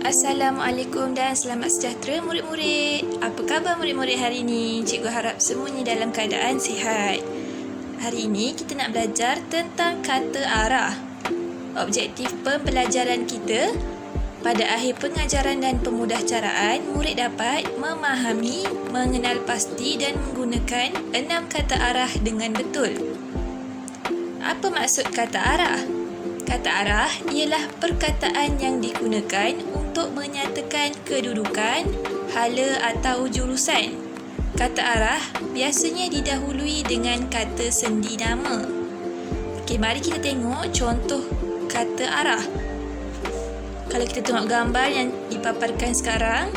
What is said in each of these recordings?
Assalamualaikum dan selamat sejahtera murid-murid. Apa khabar murid-murid hari ini? Cikgu harap semuanya dalam keadaan sihat. Hari ini kita nak belajar tentang kata arah. Objektif pembelajaran kita, pada akhir pengajaran dan pemudahcaraan, murid dapat memahami, mengenal pasti dan menggunakan 6 kata arah dengan betul. Apa maksud kata arah? Kata arah ialah perkataan yang digunakan untuk menyatakan kedudukan, hala atau jurusan. Kata arah biasanya didahului dengan kata sendi nama. Okey, mari kita tengok contoh kata arah. Kalau kita tengok gambar yang dipaparkan sekarang,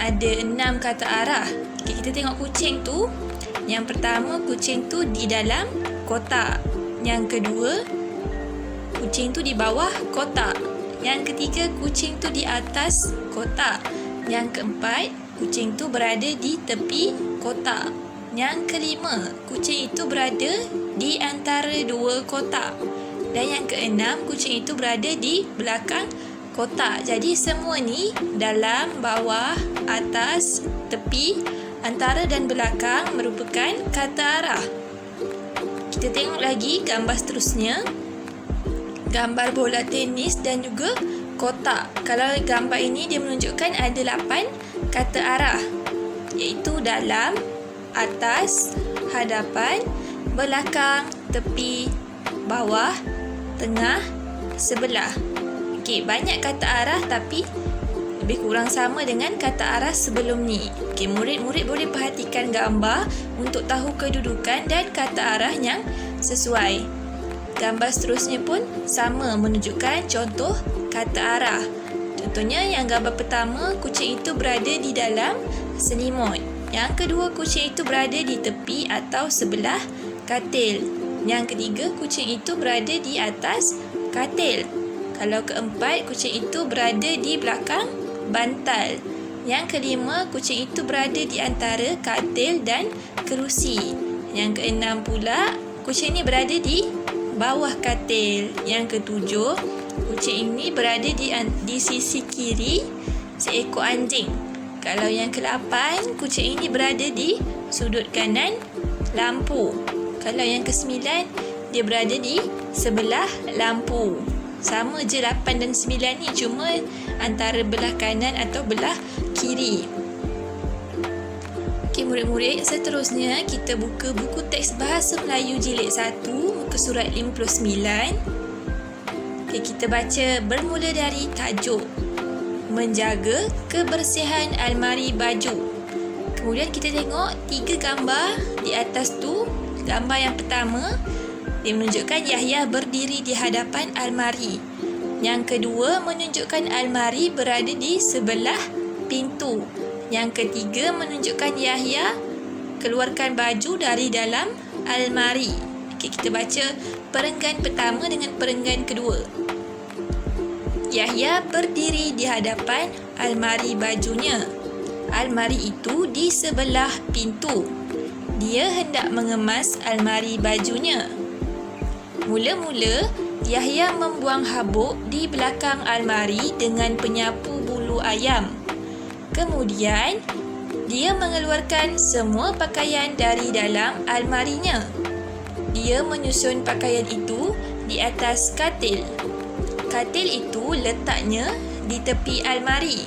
ada 6 kata arah. Okey, kita tengok kucing tu. Yang pertama, kucing tu di dalam kotak. Yang kedua, kucing tu di bawah kotak. Yang ketiga, kucing tu di atas kotak. Yang keempat, kucing tu berada di tepi kotak. Yang kelima, kucing itu berada di antara 2 kotak. Dan yang keenam, kucing itu berada di belakang kotak. Jadi semua ni dalam, bawah, atas, tepi, antara dan belakang merupakan kata arah. Kita tengok lagi gambar seterusnya. Gambar bola tenis dan juga kotak. Kalau gambar ini dia menunjukkan ada 8 kata arah, iaitu dalam, atas, hadapan, belakang, tepi, bawah, tengah, sebelah. Okey, banyak kata arah tapi lebih kurang sama dengan kata arah sebelum ni. Okey, murid-murid boleh perhatikan gambar untuk tahu kedudukan dan kata arah yang sesuai. Gambar seterusnya pun sama menunjukkan contoh kata arah. Contohnya yang gambar pertama, kucing itu berada di dalam selimut. Yang kedua, kucing itu berada di tepi atau sebelah katil. Yang ketiga, kucing itu berada di atas katil. Kalau keempat, kucing itu berada di belakang bantal. Yang kelima, kucing itu berada di antara katil dan kerusi. Yang keenam pula, kucing ini berada di bawah katil. Yang ketujuh, kucing ini berada di sisi kiri seekor anjing. Kalau yang ke-8, kucing ini berada di sudut kanan lampu. Kalau yang ke-9, dia berada di sebelah lampu. Sama je 8 dan 9 ni, cuma antara belah kanan atau belah kiri. Okey murid-murid, seterusnya kita buka buku teks Bahasa Melayu Jilid 1, muka surat 59. Okey, kita baca bermula dari tajuk menjaga kebersihan almari baju. Kemudian kita tengok 3 gambar di atas tu. Gambar yang pertama, dia menunjukkan Yahya berdiri di hadapan almari. Yang kedua, menunjukkan almari berada di sebelah pintu. Yang ketiga, menunjukkan Yahya keluarkan baju dari dalam almari. Okey, kita baca perenggan pertama dengan perenggan kedua. Yahya berdiri di hadapan almari bajunya. Almari itu di sebelah pintu. Dia hendak mengemas almari bajunya. Mula-mula, Yahya membuang habuk di belakang almari dengan penyapu bulu ayam. Kemudian, dia mengeluarkan semua pakaian dari dalam almarinya. Dia menyusun pakaian itu di atas katil. Katil itu letaknya di tepi almari.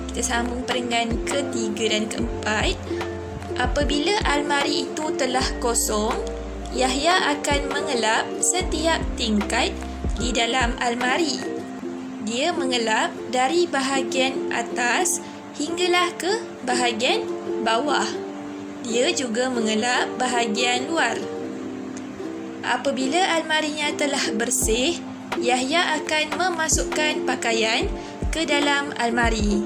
Kita sambung perenggan ketiga dan keempat. Apabila almari itu telah kosong, Yahya akan mengelap setiap tingkat di dalam almari. Dia mengelap dari bahagian atas hinggalah ke bahagian bawah. Dia juga mengelap bahagian luar. Apabila almarinya telah bersih, Yahya akan memasukkan pakaian ke dalam almari.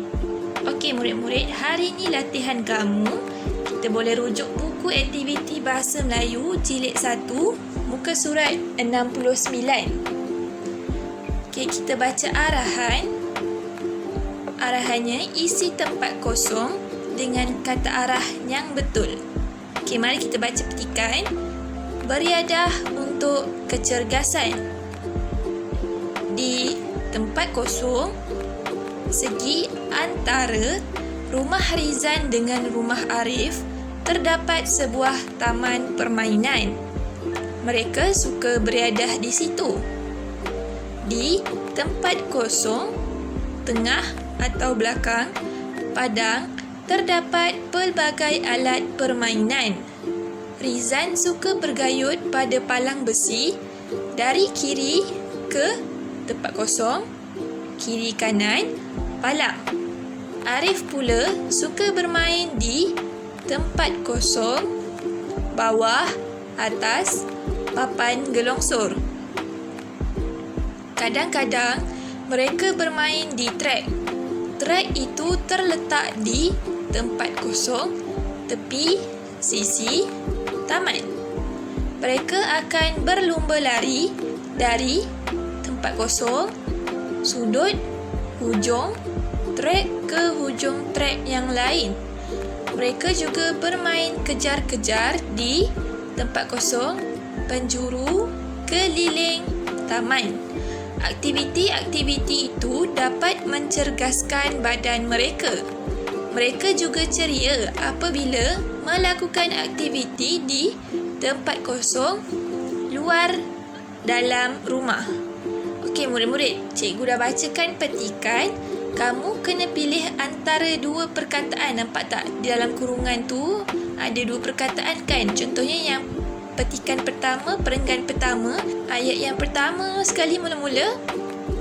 Okey murid-murid, hari ini latihan kamu. Kita boleh rujuk buku aktiviti Bahasa Melayu Jilid 1, muka surat 69. Okey, kita baca arahan. Arahannya, isi tempat kosong dengan kata arah yang betul. Okey, mari kita baca petikan. Beriadah untuk kecergasan. Di tempat kosong, segi antara rumah Rizan dengan rumah Arif terdapat sebuah taman permainan. Mereka suka beriadah di situ. Di tempat kosong, tengah atau belakang padang terdapat pelbagai alat permainan. Rizan suka bergayut pada palang besi dari kiri ke tempat kosong, kiri kanan palang. Arif pula suka bermain di tempat kosong, bawah, atas, papan gelongsor. Kadang-kadang mereka bermain di trek. Trek itu terletak di tempat kosong, tepi, sisi, taman. Mereka akan berlumba lari dari tempat kosong, sudut, hujung trek ke hujung trek yang lain. Mereka juga bermain kejar-kejar di tempat kosong, penjuru, keliling taman. Aktiviti-aktiviti itu dapat mencerdaskan badan mereka. Mereka juga ceria apabila melakukan aktiviti di tempat kosong, luar, dalam rumah. Okey murid-murid, cikgu dah bacakan petikan. Kamu kena pilih antara dua perkataan. Nampak tak? Di dalam kurungan tu ada dua perkataan kan? Contohnya yang petikan pertama, perenggan pertama. Ayat yang pertama sekali mula-mula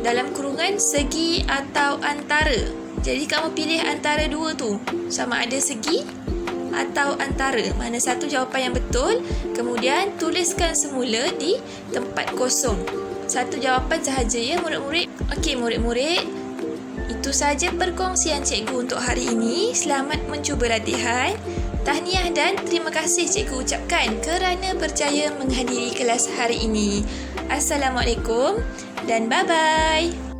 dalam kurungan segi atau antara. Jadi kamu pilih antara dua tu. Sama ada segi atau antara. Mana satu jawapan yang betul. Kemudian tuliskan semula di tempat kosong. Satu jawapan sahaja ya murid-murid. Okey murid-murid, itu sahaja perkongsian cikgu untuk hari ini. Selamat mencuba latihan. Tahniah dan terima kasih cikgu ucapkan kerana berjaya menghadiri kelas hari ini. Assalamualaikum dan bye-bye.